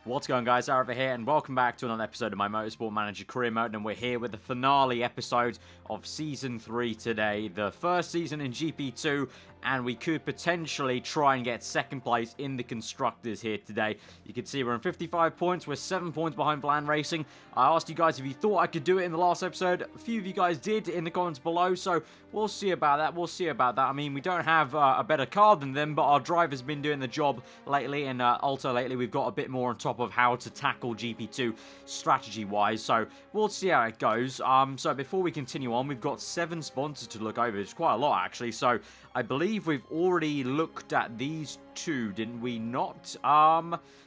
What's going on, guys? Aarava here, and welcome back to another episode of my Motorsport Manager career mode, and we're here with the finale episode of Season 3 today, the first season in GP2, and we could potentially try and get second place in the Constructors here today. You can see we're on 55 points, we're 7 points behind Mclaren Racing. I asked you guys if you thought I could do it in the last episode. A few of you guys did in the comments below, so we'll see about that, I mean, we don't have a better car than them, but our driver's been doing the job lately, and also lately we've got a bit more on top of how to tackle GP2 strategy-wise, so we'll see how it goes. So before we continue on, we've got 7 sponsors to look over. It's quite a lot, actually, so I believe we've already looked at these 2, didn't we not?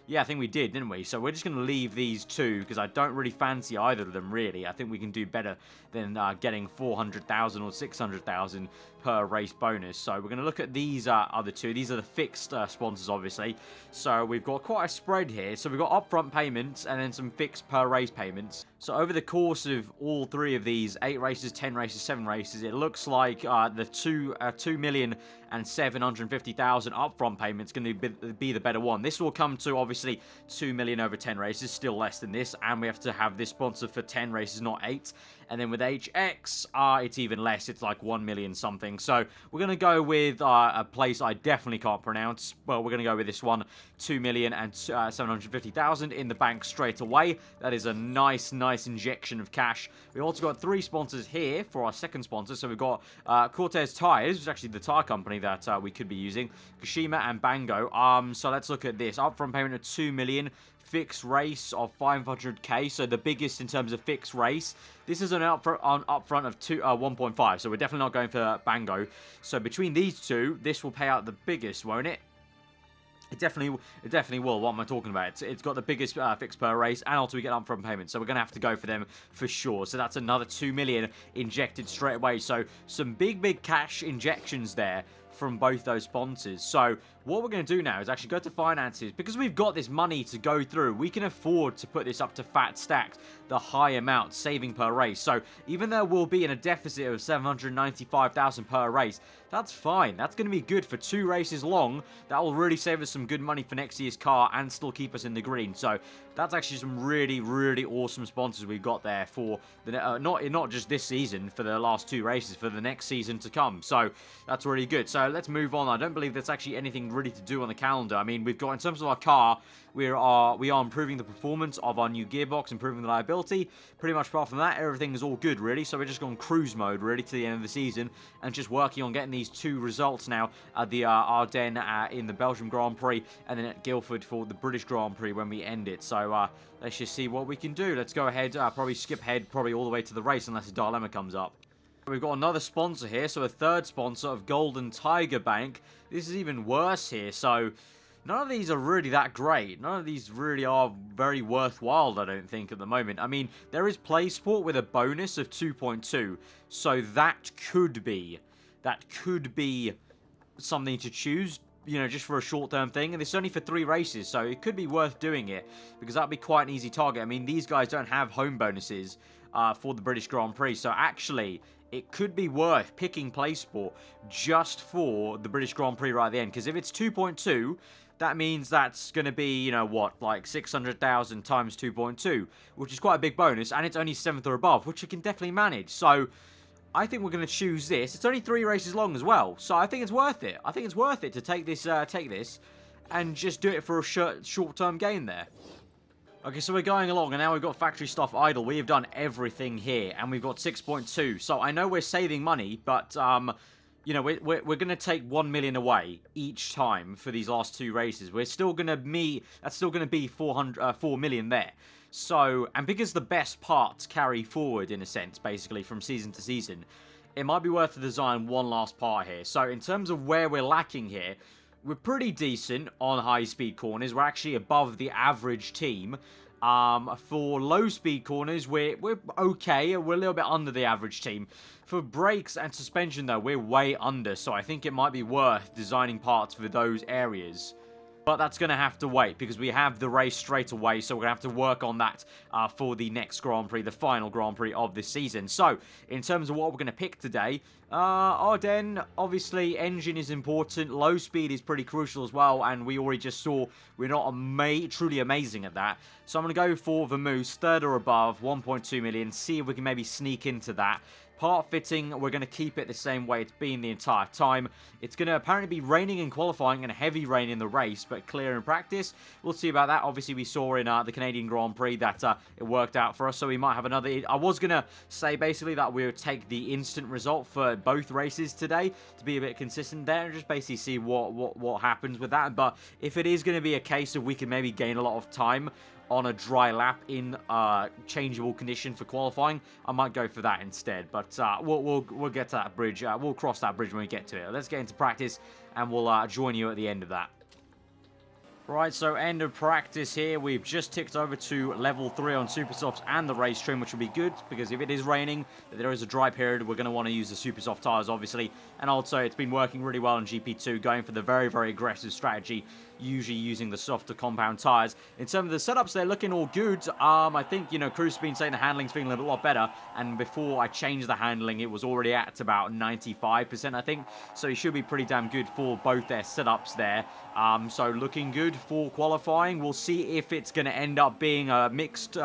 Yeah, I think we did, didn't we? So we're just going to leave these 2, because I don't really fancy either of them, really. I think we can do better than getting 400,000 or 600,000 per race bonus. So we're going to look at these other 2. These are the fixed sponsors, obviously. So we've got quite a spread here. So we've got upfront payments and then some fixed per race payments. So over the course of all 3 of these, 8 races, 10 races, 7 races, it looks like the 2,750,000 upfront payments going to be the better one. This will come to obviously 2 million over 10 races, still less than this, and we have to have this sponsor for 10 races, not 8. And then with HX, it's even less. It's like 1 million something. So we're going to go with a place I definitely can't pronounce. Well, we're going to go with this one, 2,750,000 in the bank straight away. That is a nice injection of cash. We've also got 3 sponsors here for our second sponsor. So we've got Cortez Tires, which is actually the tire company that we could be using, Kashima and Bango. So let's look at this. Upfront payment of 2 million. Fixed race of 500k, so the biggest in terms of fixed race. This is an upfront of 1.5, so we're definitely not going for Bango. So between these 2, this will pay out the biggest, won't it? It definitely will. What am I talking about? It's got the biggest fixed per race, and also we get upfront payment, so we're going to have to go for them for sure. So that's another 2 million injected straight away. So some big cash injections there from both those sponsors. So what we're going to do now is actually go to finances. Because we've got this money to go through, we can afford to put this up to fat stacks, the high amount saving per race. So even though we'll be in a deficit of 795,000 per race, that's fine. That's going to be good for 2 races long. That will really save us some good money for next year's car and still keep us in the green. So that's actually some really awesome sponsors we've got there for the not just this season, for the last 2 races, for the next season to come. So that's really good. So let's move on. I don't believe there's actually anything really to do on the calendar. I mean, we've got, in terms of our car, we are improving the performance of our new gearbox, improving the reliability. Pretty much apart from that, everything is all good, really. So we're just going cruise mode, really, to the end of the season, and just working on getting these 2 results now at the Ardennes in the Belgium Grand Prix, and then at Guildford for the British Grand Prix when we end it. So let's just see what we can do. Let's go ahead, probably skip ahead probably all the way to the race unless a dilemma comes up. We've got another sponsor here, so a third sponsor of Golden Tiger Bank. This is even worse here, so none of these are really that great. None of these really are very worthwhile, I don't think, at the moment. I mean, there is Play Sport with a bonus of 2.2, so that could be something to choose, you know, just for a short-term thing. And it's only for 3 races, so it could be worth doing it, because that'd be quite an easy target. I mean, these guys don't have home bonuses for the British Grand Prix, so actually it could be worth picking Play Sport just for the British Grand Prix right at the end, because if it's 2.2, that means that's going to be, you know, what, like 600,000 times 2.2, which is quite a big bonus, and it's only 7th or above, which you can definitely manage. So I think we're going to choose this. It's only 3 races long as well, so I think it's worth it. I think it's worth it to take this, and just do it for a short-term gain there. Okay, so we're going along, and now we've got factory stuff idle. We have done everything here, and we've got 6.2. So I know we're saving money, but you know, we're going to take 1 million away each time for these last 2 races. We're still going to that's still going to be 4 million there. So, and because the best parts carry forward in a sense, basically from season to season, it might be worth to design one last part here. So in terms of where we're lacking here, we're pretty decent on high-speed corners. We're actually above the average team. For low-speed corners, we're okay. We're a little bit under the average team. For brakes and suspension, though, we're way under. So I think it might be worth designing parts for those areas. But that's going to have to wait because we have the race straight away. So we're going to have to work on that for the next Grand Prix, the final Grand Prix of this season. So in terms of what we're going to pick today, Ardennes, obviously engine is important. Low speed is pretty crucial as well. And we already just saw we're not truly amazing at that. So I'm going to go for Vermouth, third or above, 1.2 million. See if we can maybe sneak into that. Part fitting, we're going to keep it the same way it's been the entire time. It's going to apparently be raining in qualifying and heavy rain in the race, but clear in practice. We'll see about that. Obviously, we saw in the Canadian Grand Prix that it worked out for us, so we might have another... I was going to say, basically, that we would take the instant result for both races today to be a bit consistent there and just basically see what happens with that. But if it is going to be a case of we can maybe gain a lot of time on a dry lap in changeable condition for qualifying, I might go for that instead. But we'll get to that bridge. We'll cross that bridge when we get to it. Let's get into practice, and we'll join you at the end of that. Right, so end of practice here. We've just ticked over to level 3 on Supersofts and the race trim, which will be good, because if it is raining, there is a dry period, we're going to want to use the Supersoft tyres, obviously. And also, it's been working really well in GP2, going for the very, very aggressive strategy, usually using the softer compound tyres. In terms of the setups, they're looking all good. I think, you know, Cruz's been saying the handling's feeling a lot better, and before I changed the handling, it was already at about 95%, I think. So it should be pretty damn good for both their setups there. So looking good for qualifying. We'll see if it's going to end up being a mixed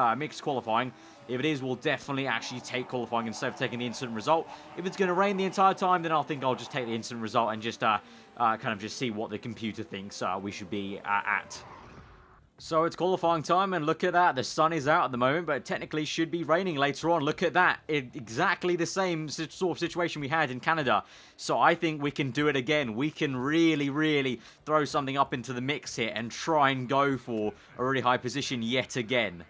qualifying. If it is, we'll definitely actually take qualifying instead of taking the instant result. If it's going to rain the entire time, then I think I'll just take the instant result and just kind of just see what the computer thinks we should be at. So it's qualifying time, and look at that. The sun is out at the moment, but it technically should be raining later on. Look at that. Exactly the same sort of situation we had in Canada. So I think we can do it again. We can really, really throw something up into the mix here and try and go for a really high position yet again.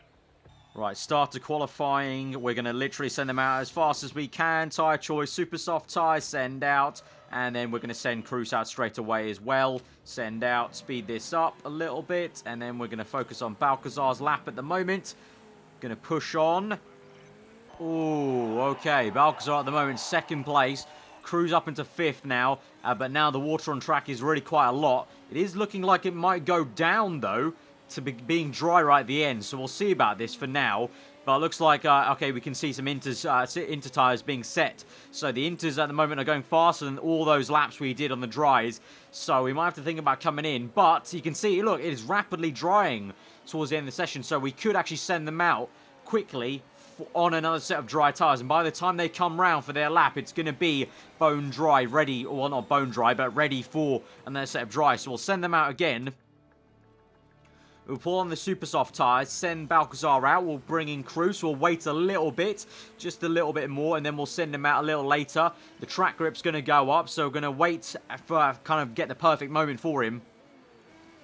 Right, start to qualifying. We're going to literally send them out as fast as we can. Tyre choice, super soft tyres, send out. And then we're going to send Cruz out straight away as well. Send out, speed this up a little bit. And then we're going to focus on Balcazar's lap at the moment. Going to push on. Ooh, okay. Balcazar at the moment, second place. Cruz up into 5th now. But now the water on track is really quite a lot. It is looking like it might go down, though, to being dry right at the end. So we'll see about this for now. But it looks like, okay, we can see some inter tyres being set. So the inters at the moment are going faster than all those laps we did on the dries. So we might have to think about coming in. But you can see, look, it is rapidly drying towards the end of the session. So we could actually send them out quickly on another set of dry tyres. And by the time they come round for their lap, it's going to be bone dry, ready, well, not bone dry, but ready for another set of dry. So we'll send them out again. We'll pull on the super soft tyres, send Balcazar out, we'll bring in Cruz, we'll wait a little bit, just a little bit more, and then we'll send him out a little later. The track grip's going to go up, so we're going to wait for kind of get the perfect moment for him.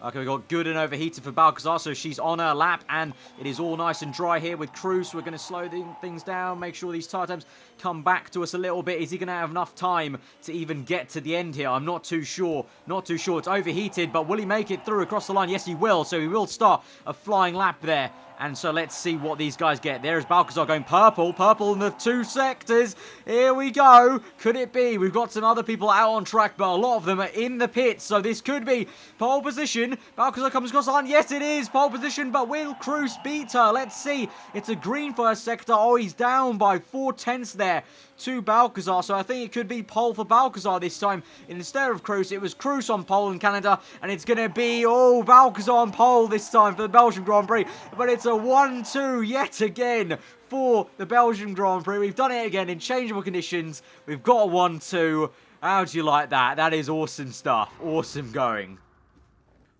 Okay, we've got good and overheated for Balcazar, so she's on her lap, and it is all nice and dry here with Cruz. We're going to slow things down, make sure these tyre times come back to us a little bit. Is he going to have enough time to even get to the end here? I'm not too sure. Not too sure. It's overheated, but will he make it through across the line? Yes, he will, so he will start a flying lap there. And so let's see what these guys get. There's Balcazar going purple. Purple in the 2 sectors. Here we go. Could it be? We've got some other people out on track, but a lot of them are in the pits. So this could be pole position. Balcazar comes across the line. Yes, it is pole position, but will Cruz beat her? Let's see. It's a green first sector. Oh, he's down by 4/10 there to Balcazar. So I think it could be pole for Balcazar this time. Instead of Cruz, it was Cruz on pole in Canada. And it's going to be, oh, Balcazar on pole this time for the Belgian Grand Prix. But it's a 1-2 yet again for the Belgian Grand Prix. We've done it again in changeable conditions. We've got a 1-2. How do you like that? That is awesome stuff. Awesome going.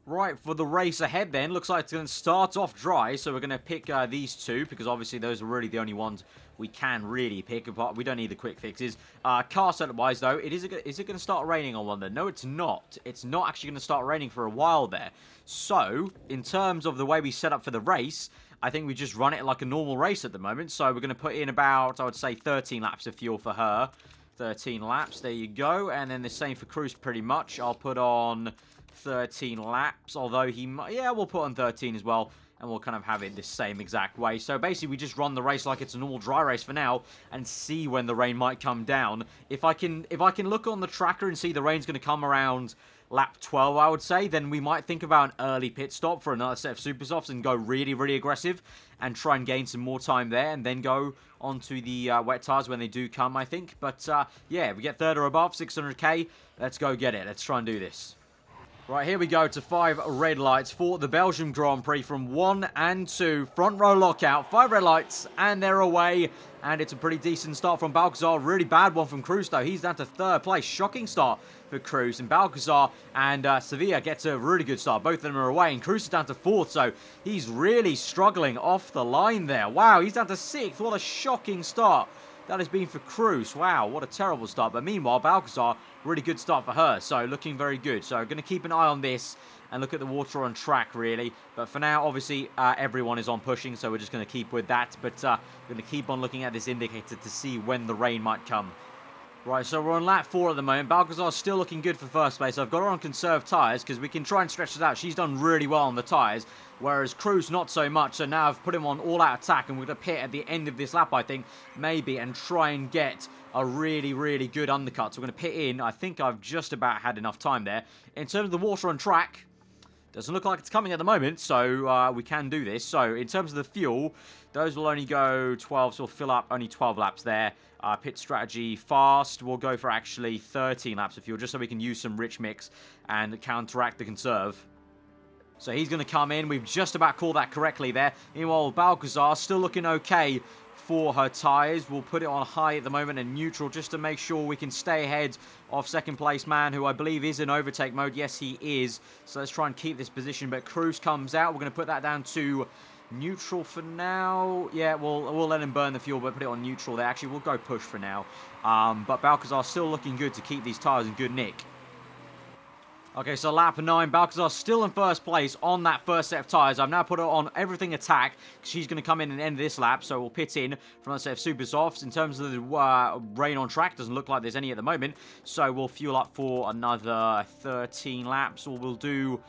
Right, for the race ahead then, looks like it's going to start off dry, so we're going to pick these two, because obviously those are really the only ones we can really pick. We don't need the quick fixes. Car setup-wise, though, is it going to start raining on one there? No, it's not. It's not actually going to start raining for a while there. So, in terms of the way we set up for the race, I think we just run it like a normal race at the moment. So we're going to put in about, I would say, 13 laps of fuel for her. 13 laps, there you go. And then the same for Cruz pretty much. I'll put on 13 laps, although he might, yeah, we'll put on 13 as well, and we'll kind of have it the same exact way. So basically, we just run the race like it's a normal dry race for now, and see when the rain might come down. If I can look on the tracker and see the rain's going to come around lap 12, I would say, then we might think about an early pit stop for another set of super softs and go really, really aggressive and try and gain some more time there, and then go onto the wet tires when they do come, I think. But yeah, if we get third or above, 600k, let's go get it. Let's try and do this. Right, here we go to 5 red lights for the Belgium Grand Prix from 1 and 2. Front row lockout, 5 red lights, and they're away. And it's a pretty decent start from Balcazar. Really bad one from Cruz, though. He's down to 3rd place. Shocking start for Cruz. And Balcazar and Sevilla gets a really good start. Both of them are away. And Cruz is down to 4th, so he's really struggling off the line there. Wow, he's down to 6th. What a shocking start that has been for Cruz. Wow, what a terrible start. But meanwhile, Balcazar, really good start for her. So looking very good. So going to keep an eye on this and look at the water on track, really. But for now, obviously, everyone is on pushing, so we're just going to keep with that. But we're going to keep on looking at this indicator to see when the rain might come. Right, so we're on lap 4 at the moment. Balcazar's still looking good for first place. I've got her on conserved tyres because we can try and stretch it out. She's done really well on the tyres, whereas Cruz not so much. So now I've put him on all-out attack, and we're going to pit at the end of this lap, I think, maybe, and try and get a really, really good undercut. So we're going to pit in. I think I've just about had enough time there. In terms of the water on track, doesn't look like it's coming at the moment, so we can do this. So in terms of the fuel, those will only go 12, so we'll fill up only 12 laps there. Pit strategy fast, we'll go for actually 13 laps of fuel, just so we can use some rich mix and counteract the conserve. So he's going to come in. We've just about called that correctly there. Meanwhile, Balcazar still looking okay for her tyres. We'll put it on high at the moment and neutral just to make sure we can stay ahead of second place man, who I believe is in overtake mode. Yes, he is. So let's try and keep this position. But Cruz comes out. We're going to put that down to neutral for now. Yeah, we'll let him burn the fuel, but put it on neutral there. Actually, we'll go push for now. But Balcazar still looking good to keep these tyres in good nick. Okay, so lap 9, Balcazar still in first place on that first set of tyres. I've now put her on everything attack. She's going to come in and end this lap, so we'll pit in from a set of super softs. In terms of the rain on track, doesn't look like there's any at the moment, so we'll fuel up for another 13 laps, or we'll do...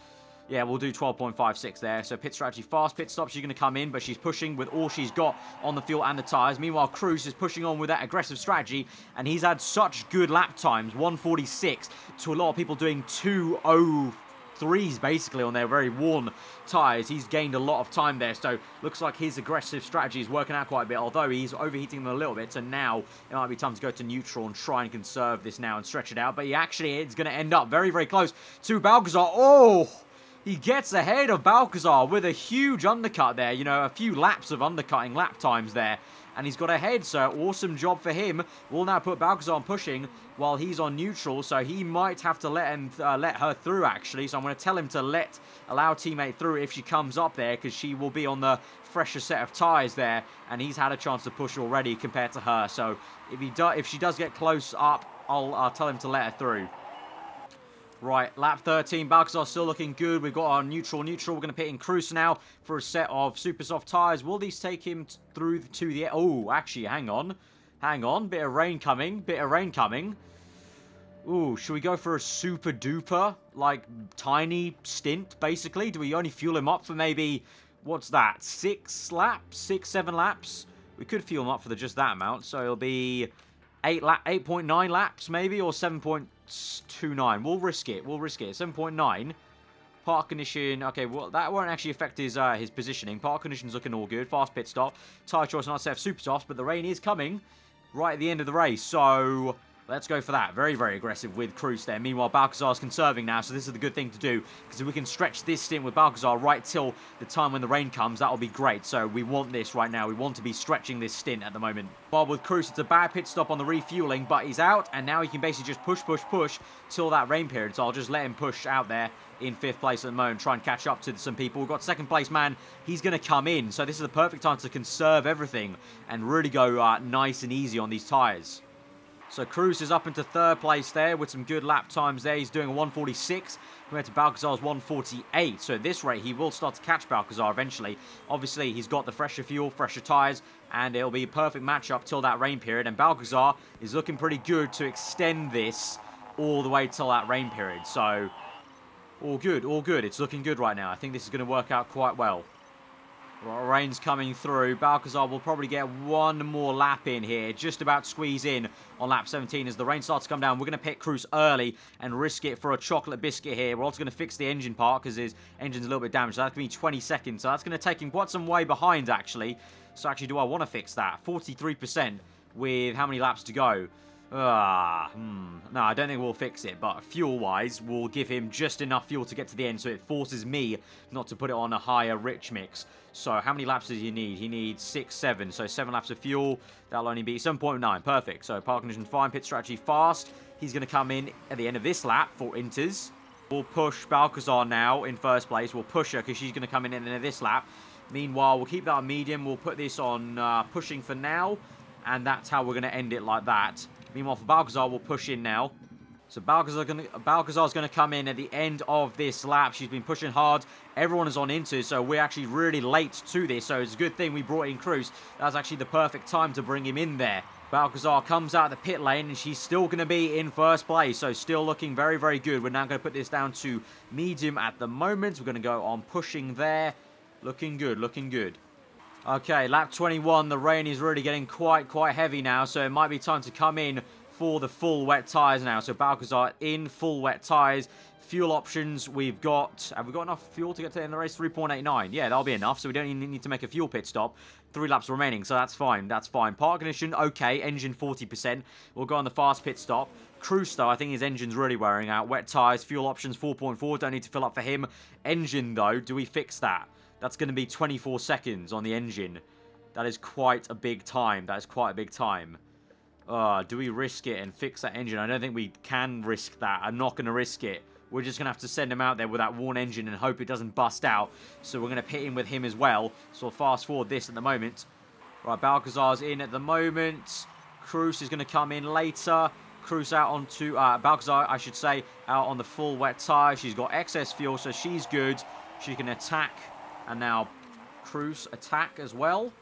Yeah, we'll do 12.56 there. So pit strategy fast. Pit stop, she's going to come in, but she's pushing with all she's got on the fuel and the tyres. Meanwhile, Cruz is pushing on with that aggressive strategy, and he's had such good lap times, 146, to a lot of people doing 2:03s basically on their very worn tyres. He's gained a lot of time there, so looks like his aggressive strategy is working out quite a bit, although he's overheating them a little bit. So now it might be time to go to neutral and try and conserve this now and stretch it out. But he actually is going to end up very, very close to Balcazar. Oh! He gets ahead of Balcazar with a huge undercut there. You know, a few laps of undercutting lap times there. And he's got ahead, so awesome job for him. We'll now put Balcazar on pushing while he's on neutral, so he might have to let her through, actually. So I'm going to tell him to allow teammate through if she comes up there, because she will be on the fresher set of tyres there. And he's had a chance to push already compared to her. So if she does get close up, I'll tell him to let her through. Right, lap 13, Balcazar still looking good. We've got our neutral. We're going to pit in Cruz now for a set of super soft tyres. Will these take him through to the... Oh, actually, hang on. Bit of rain coming. Ooh, should we go for a super duper, like, tiny stint, basically? Do we only fuel him up for maybe, what's that, 7 laps? We could fuel him up for just that amount, so it'll be 8.9 laps, maybe, or 7.29. We'll risk it. 7.9. Park condition. Okay, well, that won't actually affect his positioning. Park condition's looking all good. Fast pit stop. Tyre choice not set of super softs, but the rain is coming right at the end of the race. So let's go for that. Very, very aggressive with Cruz there. Meanwhile, Balcazar's conserving now, so this is the good thing to do. Because if we can stretch this stint with Balcazar right till the time when the rain comes, that'll be great. So we want this right now. We want to be stretching this stint at the moment. While with Cruz, it's a bad pit stop on the refueling, but he's out. And now he can basically just push till that rain period. So I'll just let him push out there in 5th place at the moment, try and catch up to some people. We've got 2nd place man. He's going to come in. So this is the perfect time to conserve everything and really go nice and easy on these tyres. So Cruz is up into 3rd place there with some good lap times there. He's doing a 146 compared to Balcazar's 148. So at this rate, he will start to catch Balcazar eventually. Obviously, he's got the fresher fuel, fresher tyres, and it'll be a perfect matchup till that rain period. And Balcazar is looking pretty good to extend this all the way till that rain period. So All good, all good. It's looking good right now. I think this is going to work out quite well. Rain's coming through. Balcazar will probably get one more lap in here. Just about squeeze in on lap 17 as the rain starts to come down. We're going to pit Cruz early and risk it for a chocolate biscuit here. We're also going to fix the engine part because his engine's a little bit damaged. So that's going to be 20 seconds. So that's going to take him quite some way behind, actually. So actually, do I want to fix that? 43% with how many laps to go? No, I don't think we'll fix it, but fuel-wise, we'll give him just enough fuel to get to the end, so it forces me not to put it on a higher rich mix. So how many laps does he need? He needs 6, 7, so 7 laps of fuel. That'll only be 7.9, perfect. So park condition fine, pit strategy fast. He's going to come in at the end of this lap for inters. We'll push Balcazar now in first place. We'll push her because she's going to come in at the end of this lap. Meanwhile, we'll keep that on medium. We'll put this on pushing for now, and that's how we're going to end it like that. Meanwhile, for Balcazar, we'll push in now. So Balcazar's going to come in at the end of this lap. She's been pushing hard. Everyone is on into, so we're actually really late to this. So it's a good thing we brought in Cruz. That's actually the perfect time to bring him in there. Balcazar comes out of the pit lane, and she's still going to be in first place. So still looking very, very good. We're now going to put this down to medium at the moment. We're going to go on pushing there. Looking good, looking good. Okay, lap 21, the rain is really getting quite heavy now, so it might be time to come in for the full wet tyres now. So Balcazar in full wet tyres. Fuel options, we've got... Have we got enough fuel to get to the end of the race? 3.89. Yeah, that'll be enough, so we don't even need to make a fuel pit stop. 3 laps remaining, so that's fine, that's fine. Park condition, okay, engine 40%. We'll go on the fast pit stop. Cruz, though, I think his engine's really wearing out. Wet tyres, fuel options 4.4, don't need to fill up for him. Engine, though, do we fix that? That's going to be 24 seconds on the engine. That is quite a big time. That is quite a big time. Do we risk it and fix that engine? I don't think we can risk that. I'm not going to risk it. We're just going to have to send him out there with that worn engine and hope it doesn't bust out. So we're going to pit in with him as well. So we'll fast forward this at the moment. Right, Balcazar's in at the moment. Cruz is going to come in later. Cruz out onto... Balcazar, I should say, out on the full wet tyre. She's got excess fuel, so she's good. She can attack. And now Cruz attack as well.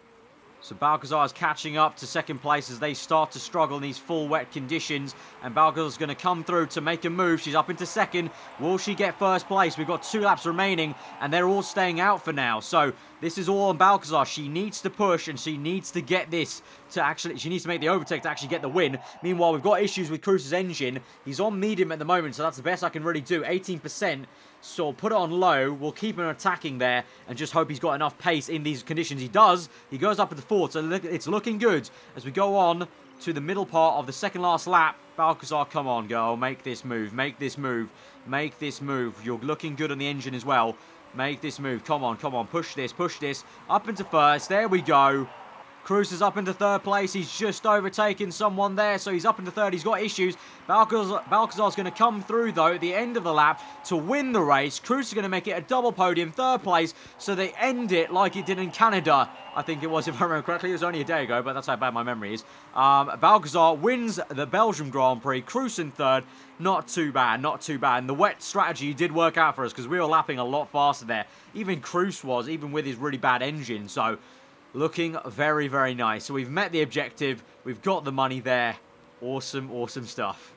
So Balcazar is catching up to second place as they start to struggle in these full wet conditions. And Balcazar's going to come through to make a move. She's up into second. Will she get first place? We've got 2 laps remaining and they're all staying out for now. So this is all on Balcazar. She needs to push and she needs to get this to actually... She needs to make the overtake to actually get the win. Meanwhile, we've got issues with Cruz's engine. He's on medium at the moment, so that's the best I can really do. 18%. So put it on low. We'll keep him attacking there and just hope he's got enough pace in these conditions. He does. He goes up at the 4th, so it's looking good as we go on to the middle part of the second last lap. Balcazar, come on, girl. Make this move. Make this move. Make this move. You're looking good on the engine as well. Make this move. Come on, come on. Push this. Push this. Up into first. There we go. Cruz is up into 3rd place. He's just overtaken someone there, so he's up into 3rd. He's got issues. Balcazar's going to come through, though, at the end of the lap to win the race. Cruz is going to make it a double podium, 3rd place, so they end it like it did in Canada. I think it was, if I remember correctly. It was only a day ago, but that's how bad my memory is. Balcazar wins the Belgium Grand Prix. Cruz in 3rd. Not too bad, not too bad. And the wet strategy did work out for us because we were lapping a lot faster there. Even Cruz was, even with his really bad engine, so... Looking very, very nice. So we've met the objective. We've got the money there. Awesome, awesome stuff.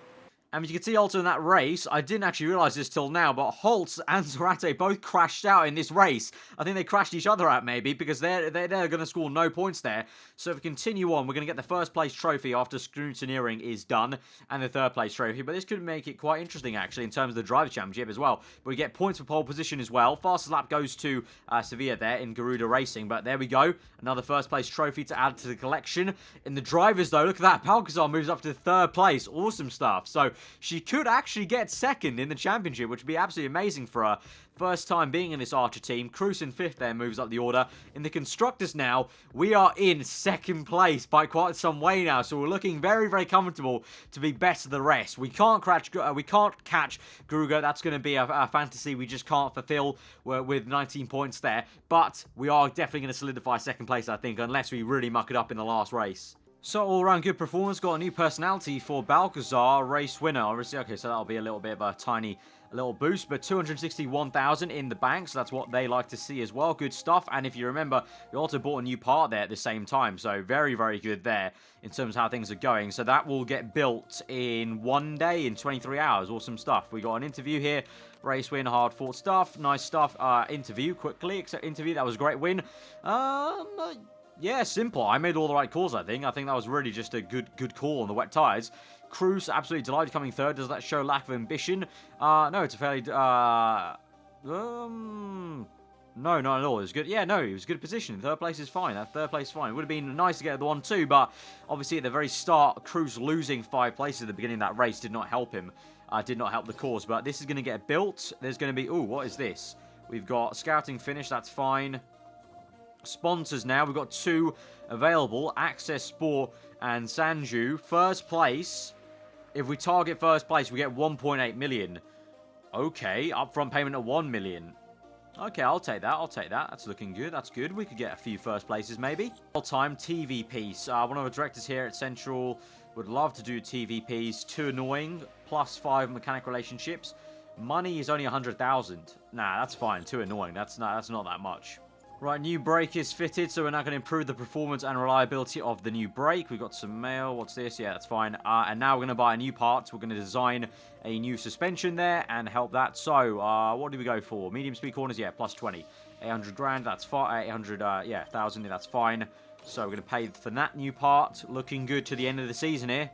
And as you can see also in that race, I didn't actually realise this till now, but Holtz and Zarate both crashed out in this race. I think they crashed each other out maybe, because they're going to score no points there. So if we continue on, we're going to get the 1st place trophy after scrutineering is done, and the 3rd place trophy. But this could make it quite interesting actually in terms of the Driver Championship as well. But we get points for pole position as well. Fastest lap goes to Sevilla there in Garuda Racing. But there we go. Another 1st place trophy to add to the collection. In the drivers though, look at that. Balcazar moves up to 3rd place. Awesome stuff. So she could actually get 2nd in the championship, which would be absolutely amazing for her. First time being in this Archer team. Cruz in 5th there, moves up the order. In the Constructors now, we are in 2nd place by quite some way now. So we're looking very, very comfortable to be better than the rest. We can't catch Gruger. That's going to be a fantasy we just can't fulfill with 19 points there. But we are definitely going to solidify 2nd place, I think, unless we really muck it up in the last race. So, all-round good performance. Got a new personality for Balcazar, race winner. Obviously, okay, so that'll be a little bit of a tiny a little boost, but 261,000 in the bank, so that's what they like to see as well. Good stuff. And if you remember, we also bought a new part there at the same time, so very, very good there in terms of how things are going. So that will get built in 1 day, in 23 hours. Awesome stuff. We got an interview here. Race win, hard fought stuff. Nice stuff. Interview quickly. Interview, that was a great win. Yeah, simple. I made all the right calls, I think. I think that was really just a good call on the wet tyres. Cruz, absolutely delighted coming third. Does that show lack of ambition? No, it's a fairly... no, not at all. It was good. Yeah, no, it was a good position. Third place is fine. That third place is fine. It would have been nice to get the 1-2, but obviously at the very start, Cruz losing 5 places at the beginning of that race did not help him. Did not help the cause, but this is going to get built. There's going to be... Ooh, what is this? We've got scouting finish. That's fine. Sponsors now. We've got 2 available. Access Sport and Sanju. First place. If we target first place, we get 1.8 million. Okay. Upfront payment of 1 million. Okay, I'll take that. I'll take that. That's looking good. That's good. We could get a few first places, maybe. All-time TV piece. One of the directors here at Central would love to do TV piece. Too annoying. +5 mechanic relationships. Money is only 100,000. Nah, that's fine. Too annoying. That's not that much. Right, new brake is fitted, so we're now going to improve the performance and reliability of the new brake. We've got some mail. What's this? Yeah, that's fine. And now we're going to buy a new part. We're going to design a new suspension there and help that. So, what do we go for? Medium speed corners, yeah, +20. 800 grand, that's fine. 800, yeah, 1,000, that's fine. So we're going to pay for that new part. Looking good to the end of the season here.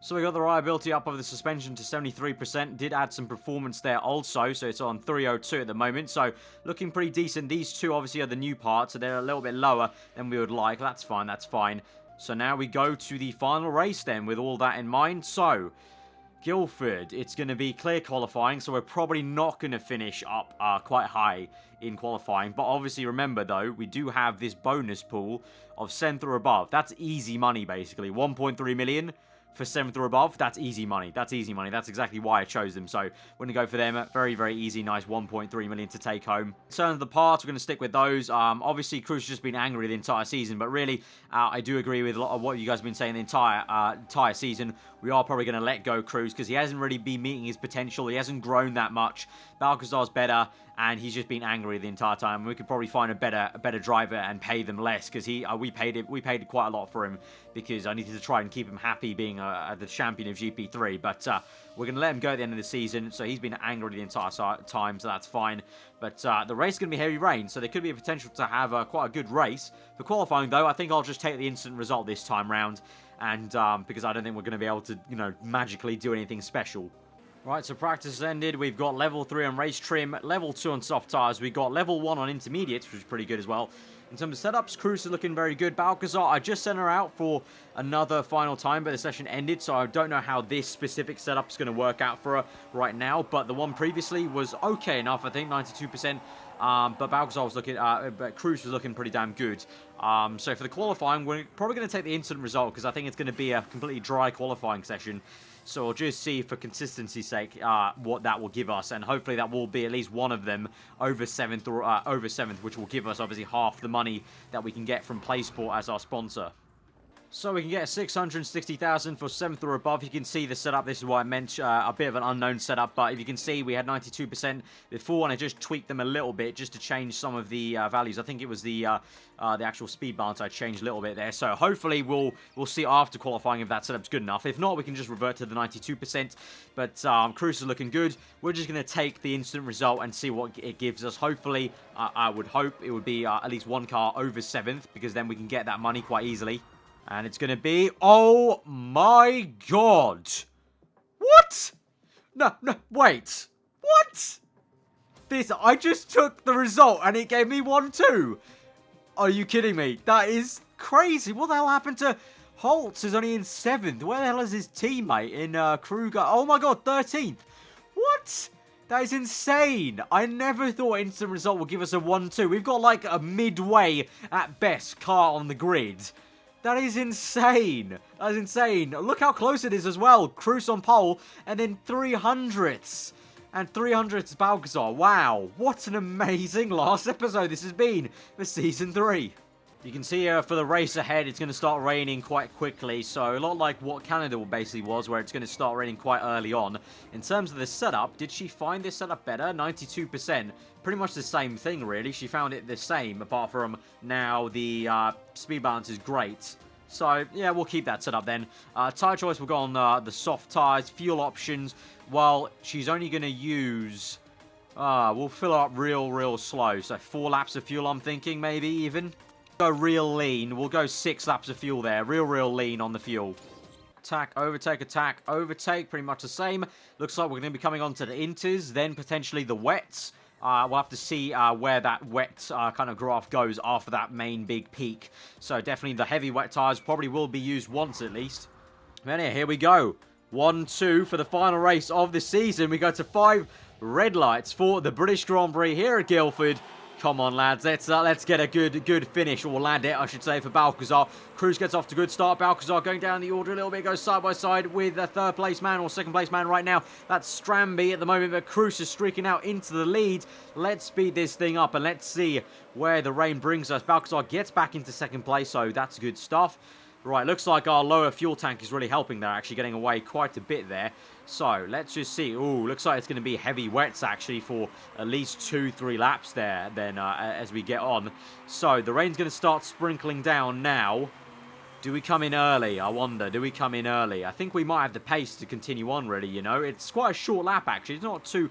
So we got the reliability up of the suspension to 73%. Did add some performance there also. So it's on 302 at the moment. So looking pretty decent. These 2 obviously are the new parts. So they're a little bit lower than we would like. That's fine. That's fine. So now we go to the final race then with all that in mind. So Guildford, it's going to be clear qualifying. So we're probably not going to finish up quite high in qualifying. But obviously remember though, we do have this bonus pool of 7th or above. That's easy money basically. 1.3 million. For 7th or above, that's easy money. That's easy money. That's exactly why I chose them. So we're going to go for them. Very, very easy. Nice 1.3 million to take home. In terms of the parts, we're going to stick with those. Obviously, Cruz has just been angry the entire season. But really, I do agree with a lot of what you guys have been saying the entire season. We are probably going to let go Cruz because he hasn't really been meeting his potential. He hasn't grown that much. Balcazar's better. And he's just been angry the entire time. We could probably find a better driver and pay them less because we paid quite a lot for him because I needed to try and keep him happy being the champion of GP3. But we're going to let him go at the end of the season. So he's been angry the entire time, so that's fine. But the race is going to be heavy rain, so there could be a potential to have quite a good race. For qualifying, though, I think I'll just take the instant result this time round, and because I don't think we're going to be able to, magically do anything special. Right, so practice has ended. We've got level 3 on race trim, level 2 on soft tyres. We've got level 1 on intermediates, which is pretty good as well. In terms of setups, Cruz is looking very good. Balcazar, I just sent her out for another final time, but the session ended, so I don't know how this specific setup is going to work out for her right now. But the one previously was okay enough, I think, 92%. But Balcazar was looking, but Cruz was looking pretty damn good. So for the qualifying, we're probably going to take the instant result because I think it's going to be a completely dry qualifying session. So we'll just see, for consistency's sake, what that will give us. And hopefully that will be at least one of them over 7th, or over 7th, which will give us, obviously, half the money that we can get from PlaySport as our sponsor. So we can get 660,000 for 7th or above. You can see the setup. This is what I meant, a bit of an unknown setup. But if you can see, we had 92% before, and I just tweaked them a little bit just to change some of the values. I think it was the actual speed balance I changed a little bit there. So hopefully we'll see after qualifying if that setup's good enough. If not, we can just revert to the 92%. But Cruz is looking good. We're just going to take the instant result and see what it gives us. Hopefully, I would hope it would be at least one car over 7th, because then we can get that money quite easily. And it's going to be... Oh, my God. What? No, wait. What? I just took the result and it gave me 1-2. Are you kidding me? That is crazy. What the hell happened to... Holtz is only in 7th. Where the hell is his teammate in Kruger? Oh, my God, 13th. What? That is insane. I never thought instant result would give us a 1-2. We've got like a midway, at best, car on the grid. That is insane. That is insane. Look how close it is as well. Cruz on pole, and then 300ths. And 300ths Balcazar. Wow. What an amazing last episode this has been for Season 3. You can see for the race ahead, it's going to start raining quite quickly. So a lot like what Canada basically was, where it's going to start raining quite early on. In terms of the setup, did she find this setup better? 92%. Pretty much the same thing, really. She found it the same, apart from now the speed balance is great. So, yeah, we'll keep that set up then. Tyre choice will go on the soft tyres. Fuel options, well, she's only going to use... we'll fill her up real slow. So 4 laps of fuel, I'm thinking, maybe even. Go real lean. We'll go 6 laps of fuel there. Real lean on the fuel. Attack, overtake. Pretty much the same. Looks like we're going to be coming on to the inters, then potentially the wets. We'll have to see where that wet kind of graph goes after that main big peak. So definitely the heavy wet tyres probably will be used once at least. And here we go. 1-2 for the final race of the season. We go to 5 red lights for the British Grand Prix here at Guildford. Come on, lads. Let's get a good finish, or land it, I should say, for Balcazar. Cruz gets off to a good start. Balcazar going down the order a little bit, goes side by side with a third place man or second place man right now. That's Stramby at the moment, but Cruz is streaking out into the lead. Let's speed this thing up and let's see where the rain brings us. Balcazar gets back into second place, so that's good stuff. Right, looks like our lower fuel tank is really helping there, actually getting away quite a bit there. So, let's just see. Ooh, looks like it's going to be heavy wets, actually, for at least 2-3 laps there, then, as we get on. So, the rain's going to start sprinkling down now. Do we come in early? I wonder. Do we come in early? I think we might have the pace to continue on, really, you know. It's quite a short lap, actually. It's not too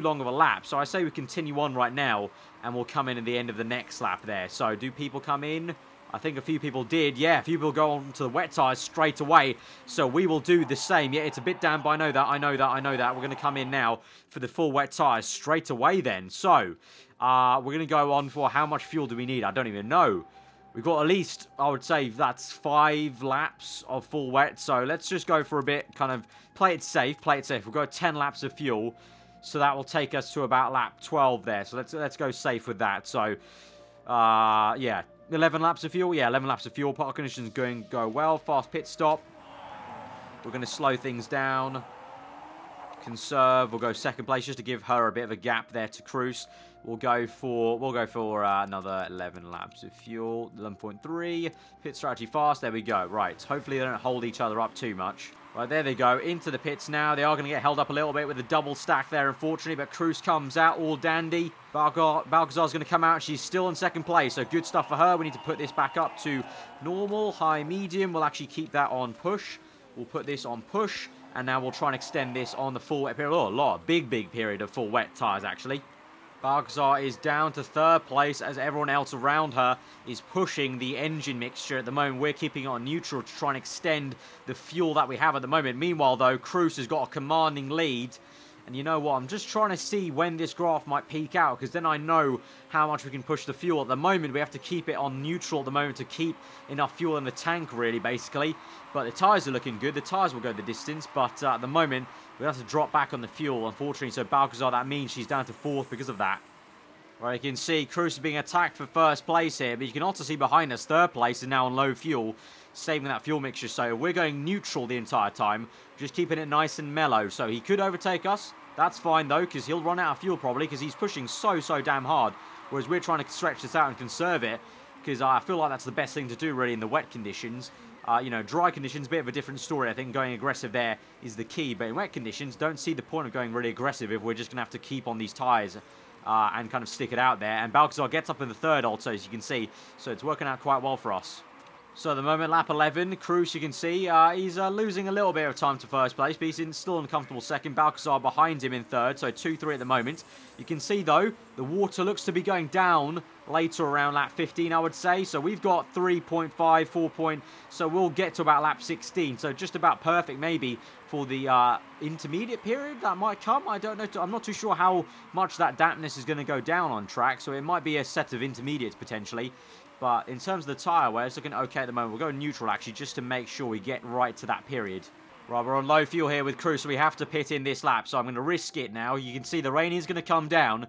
long of a lap. So, I say we continue on right now, and we'll come in at the end of the next lap there. So, do people come in? I think a few people did. Yeah, a few people go on to the wet tyres straight away. So we will do the same. Yeah, it's a bit damp. I know that. We're going to come in now for the full wet tyres straight away then. So we're going to go on for how much fuel do we need? I don't even know. We've got at least, I would say, that's 5 laps of full wet. So let's just go for a bit, kind of play it safe. We'll go 10 laps of fuel. So that will take us to about lap 12 there. So let's go safe with that. So, yeah. 11 laps of fuel? Yeah, 11 laps of fuel. Park conditions go well. Fast pit stop. We're going to slow things down. Conserve. We'll go second place just to give her a bit of a gap there to Cruz. We'll go for another 11 laps of fuel. 11.3. Pit strategy fast. There we go. Right. Hopefully they don't hold each other up too much. Right, there they go. Into the pits now. They are going to get held up a little bit with a double stack there, unfortunately. But Cruz comes out all dandy. Balcazar's going to come out. She's still in second place. So good stuff for her. We need to put this back up to normal, high, medium. We'll actually keep that on push. We'll put this on push. And now we'll try and extend this on the full wet period. Oh, a lot. Big period of full wet tyres, actually. Balcazar is down to third place as everyone else around her is pushing the engine mixture. At the moment, we're keeping it on neutral to try and extend the fuel that we have at the moment. Meanwhile, though, Cruz has got a commanding lead. And you know what? I'm just trying to see when this graph might peak out, because then I know how much we can push the fuel. At the moment, we have to keep it on neutral at the moment to keep enough fuel in the tank, really, basically. But the tyres are looking good. The tyres will go the distance, but at the moment, we have to drop back on the fuel, unfortunately. So Balcazar, that means she's down to 4th because of that. Right, you can see Cruz is being attacked for first place here, but you can also see behind us, third place is now on low fuel, saving that fuel mixture. So we're going neutral the entire time, just keeping it nice and mellow. So he could overtake us. That's fine, though, because he'll run out of fuel probably, because he's pushing so damn hard, whereas we're trying to stretch this out and conserve it, because I feel like that's the best thing to do, really, in the wet conditions. You know, dry conditions, bit of a different story. I think going aggressive there is the key, but in wet conditions, don't see the point of going really aggressive if we're just going to have to keep on these tyres and kind of stick it out there. And Balcazar gets up in the third also, as you can see, so it's working out quite well for us. So at the moment, lap 11, Cruz, you can see, he's losing a little bit of time to first place, but he's still in a comfortable second. Balcazar behind him in third, so 2-3 at the moment. You can see, though, the water looks to be going down later around lap 15, I would say. So we've got 3.5, 4 point, so we'll get to about lap 16. So just about perfect, maybe, for the intermediate period that might come. I don't know. I'm not too sure how much that dampness is going to go down on track, so it might be a set of intermediates, potentially. But in terms of the tyre wear, it's looking okay at the moment. We'll go neutral, actually, just to make sure we get right to that period. Right, we're on low fuel here with Cruz, so we have to pit in this lap. So I'm going to risk it now. You can see the rain is going to come down.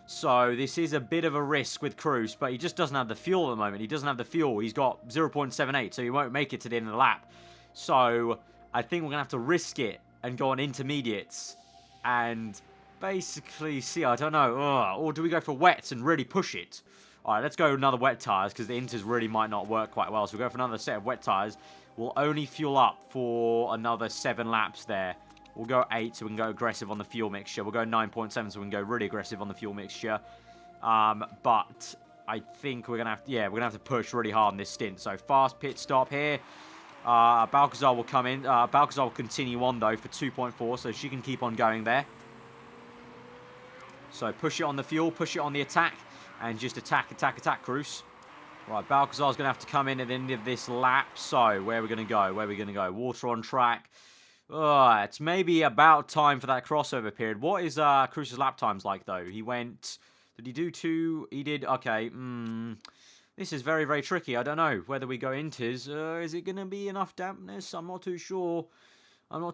So this is a bit of a risk with Cruz, but he just doesn't have the fuel at the moment. He doesn't have the fuel. He's got 0.78, so he won't make it to the end of the lap. So I think we're going to have to risk it and go on intermediates and basically see, I don't know. Or do we go for wets and really push it? All right, let's go another wet tyres because the inters really might not work quite well. So we'll go for another set of wet tyres. We'll only fuel up for another 7 laps there. We'll go 8 so we can go aggressive on the fuel mixture. We'll go 9.7 so we can go really aggressive on the fuel mixture. But I think we're gonna have to, we're gonna have to push really hard in this stint. So fast pit stop here. Balcazar will come in. Balcazar will continue on though for 2.4, so she can keep on going there. So push it on the fuel, push it on the attack, and just attack, Cruz. Right, Balcazar's going to have to come in at the end of this lap. So, where are we going to go? Water on track. It's maybe about time for that crossover period. What is Cruz's lap times like, though? He went... Did he do 2? He did... Okay. This is very, very tricky. I don't know whether we go inters. Is it going to be enough dampness? I'm not too sure. I mean,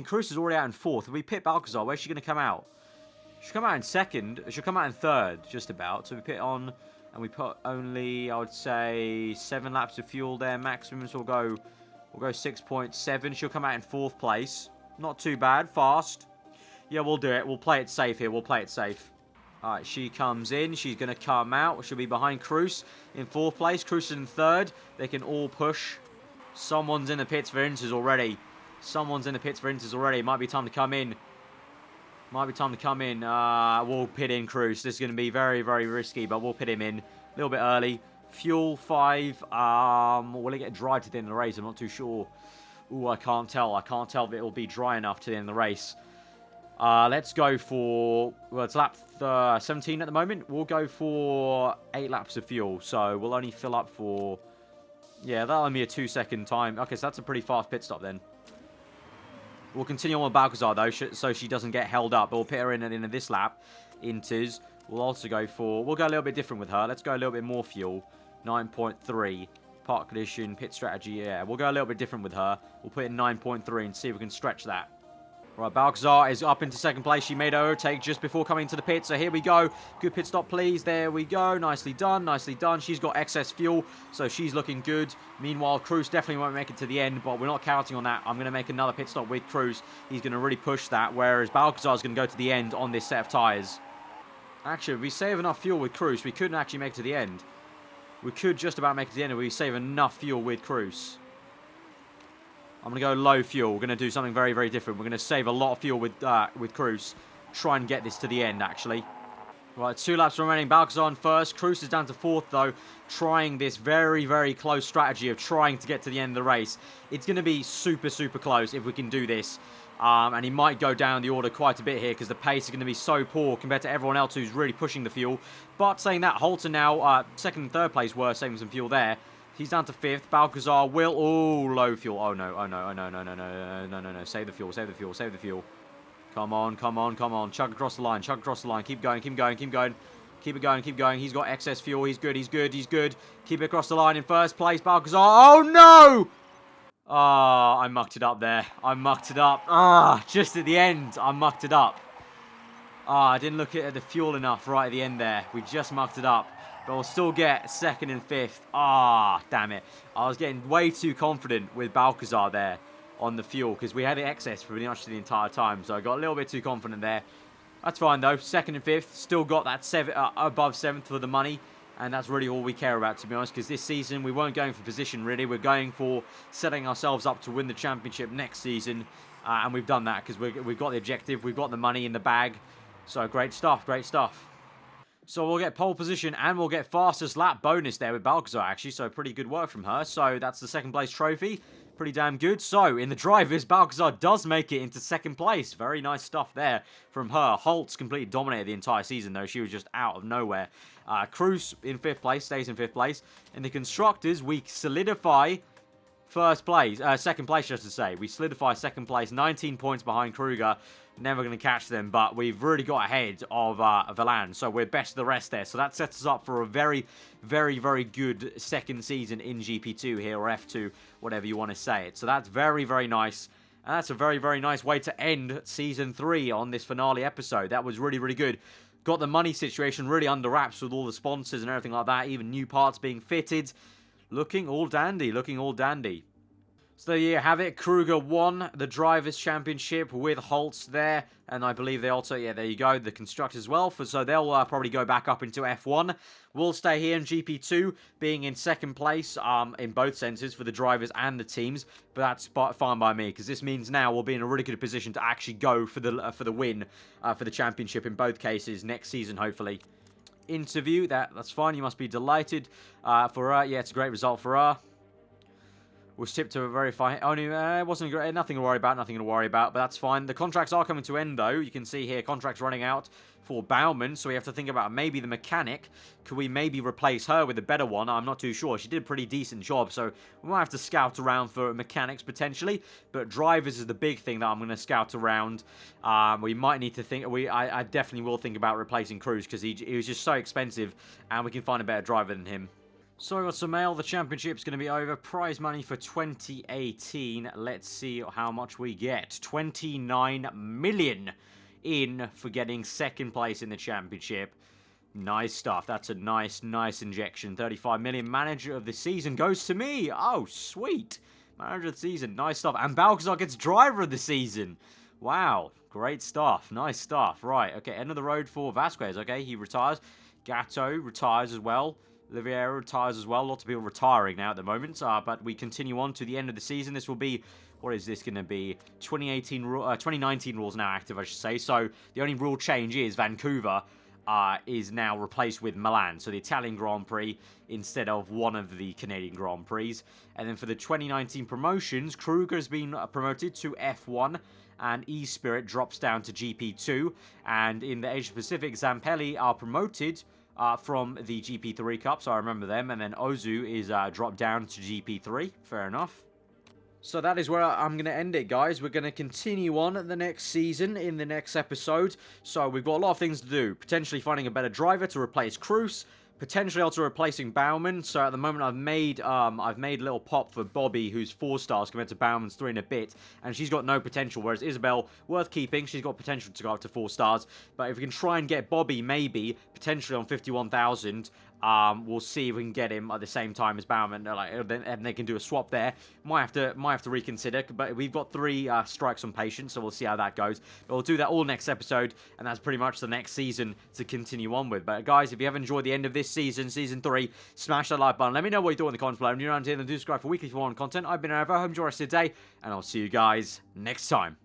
Cruz is already out in 4th. If we pit Balcazar, where's she going to come out? She'll come out in 2nd. She'll come out in 3rd, just about. So we pit on, and we put only, I would say, 7 laps of fuel there. Maximum, so we'll go 6.7. She'll come out in 4th place. Not too bad. Fast. Yeah, we'll do it. We'll play it safe here. We'll play it safe. All right, she comes in. She's going to come out. She'll be behind Cruz in 4th place. Cruz in 3rd. They can all push. Someone's in the pits for inters already. It might be time to come in. We'll pit in Cruz. This is going to be very, very risky, but we'll pit him in a little bit early. Fuel 5. Will it get dry to the end of the race? I'm not too sure. Ooh, I can't tell if it will be dry enough to the end of the race. Let's go for... Well, it's lap 17 at the moment. We'll go for 8 laps of fuel. So we'll only fill up for... Yeah, that'll only be a 2-second time. Okay, so that's a pretty fast pit stop then. We'll continue on with Balcazar, though, so she doesn't get held up. But we'll pit her in at the end of this lap. Inters. We'll also go for... We'll go a little bit different with her. Let's go a little bit more fuel. 9.3. Park condition, pit strategy. Yeah, we'll go a little bit different with her. We'll put in 9.3 and see if we can stretch that. Right, Balcazar is up into 2nd place. She made her overtake just before coming to the pit. So here we go. Good pit stop, please. There we go. Nicely done. She's got excess fuel, so she's looking good. Meanwhile, Cruz definitely won't make it to the end, but we're not counting on that. I'm going to make another pit stop with Cruz. He's going to really push that, whereas Balcazar is going to go to the end on this set of tyres. Actually, if we save enough fuel with Cruz, we couldn't actually make it to the end. We could just about make it to the end if we save enough fuel with Cruz. I'm going to go low fuel. We're going to do something very, very different. We're going to save a lot of fuel with Cruz. Try and get this to the end, actually. Right, 2 laps remaining. Balcazar on 1st. Cruz is down to 4th, though. Trying this very, very close strategy of trying to get to the end of the race. It's going to be super, super close if we can do this. And he might go down the order quite a bit here because the pace is going to be so poor compared to everyone else who's really pushing the fuel. But saying that, Holton now, 2nd and 3rd place were saving some fuel there. He's down to 5th. Balcazar will... Oh, low fuel. Oh, no. Save the fuel. Come on. Chug across the line. Keep going. Keep it going. He's got excess fuel. He's good. Keep it across the line in 1st place. Balcazar. Oh, no! I mucked it up there. Just at the end, I mucked it up. I didn't look at the fuel enough right at the end there. We just mucked it up. But we'll still get 2nd and 5th. Damn it. I was getting way too confident with Balcazar there on the fuel because we had excess for pretty much the entire time. So I got a little bit too confident there. That's fine, though. 2nd and 5th. Still got that above 7th for the money. And that's really all we care about, to be honest, because this season we weren't going for position, really. We're going for setting ourselves up to win the championship next season. And we've done that because we've got the objective. We've got the money in the bag. So great stuff. So we'll get pole position and we'll get fastest lap bonus there with Balcazar, actually. So pretty good work from her. So that's the 2nd place trophy. Pretty damn good. So in the drivers, Balcazar does make it into 2nd place. Very nice stuff there from her. Holtz completely dominated the entire season, though. She was just out of nowhere. Cruz in 5th place, stays in 5th place. In the constructors, we solidify 2nd place, just to say. We solidify 2nd place, 19 points behind Kruger. Never going to catch them, but we've really got ahead of Valan, so we're best of the rest there. So that sets us up for a very, very, very good 2nd season in GP2 here, or F2, whatever you want to say it. So that's very, very nice, and that's a very, very nice way to end Season 3 on this finale episode. That was really, really good. Got the money situation really under wraps with all the sponsors and everything like that, even new parts being fitted. Looking all dandy. So there you have it. Kruger won the Drivers' Championship with Holtz there. And I believe they also, yeah, there you go, the Constructors as well. So they'll probably go back up into F1. We'll stay here in GP2, being in second place in both senses for the drivers and the teams. But that's fine by me, because this means now we'll be in a really good position to actually go for the win for the championship in both cases next season, hopefully. Interview, that's fine. You must be delighted for her. Yeah, it's a great result for her. Was tipped to a very fine. Only it wasn't great. Nothing to worry about. Nothing to worry about. But that's fine. The contracts are coming to end, though. You can see here contracts running out for Baumann. So we have to think about maybe the mechanic. Could we maybe replace her with a better one? I'm not too sure. She did a pretty decent job. So we might have to scout around for mechanics potentially. But drivers is the big thing that I'm going to scout around. We might need to think. I definitely will think about replacing Cruz because he was just so expensive, and we can find a better driver than him. So we got some mail. The championship's going to be over. Prize money for 2018. Let's see how much we get. 29 million in for getting second place in the championship. Nice stuff. That's a nice injection. 35 million. Manager of the season goes to me. Oh, sweet. Manager of the season. Nice stuff. And Balcazar gets driver of the season. Wow. Great stuff. Nice stuff. Right. Okay. End of the road for Vasquez. Okay. He retires. Gatto retires as well. Oliveira retires as well. Lots of people retiring now at the moment. But we continue on to the end of the season. This will be, what is this going to be? 2019 rules now active, I should say. So the only rule change is Vancouver is now replaced with Milan. So the Italian Grand Prix instead of one of the Canadian Grand Prix. And then for the 2019 promotions, Kruger has been promoted to F1. And E-Spirit drops down to GP2. And in the Asia Pacific, Zampelli are promoted from the GP3 Cup, so I remember them. And then Ozu is dropped down to GP3. Fair enough. So that is where I'm going to end it, guys. We're going to continue on the next season in the next episode. So we've got a lot of things to do. Potentially finding a better driver to replace Cruz. Potentially also replacing Baumann. So at the moment I've made a little pop for Bobby, who's 4 stars compared to Baumann's 3 and a bit, and she's got no potential. Whereas Isabel, worth keeping, she's got potential to go up to 4 stars. But if we can try and get Bobby, maybe potentially on 51,000, we'll see if we can get him at the same time as Baumann, and they can do a swap there. Might have to reconsider, but we've got 3 strikes on patience, so we'll see how that goes. But we'll do that all next episode, and that's pretty much the next season to continue on with. But guys, if you have enjoyed the end of this season, season 3, smash that like button. Let me know what you thought in the comments below. And you're around here, then do subscribe for weekly for more content. I've been aarava. Hope you enjoy the rest of the day, and I'll see you guys next time.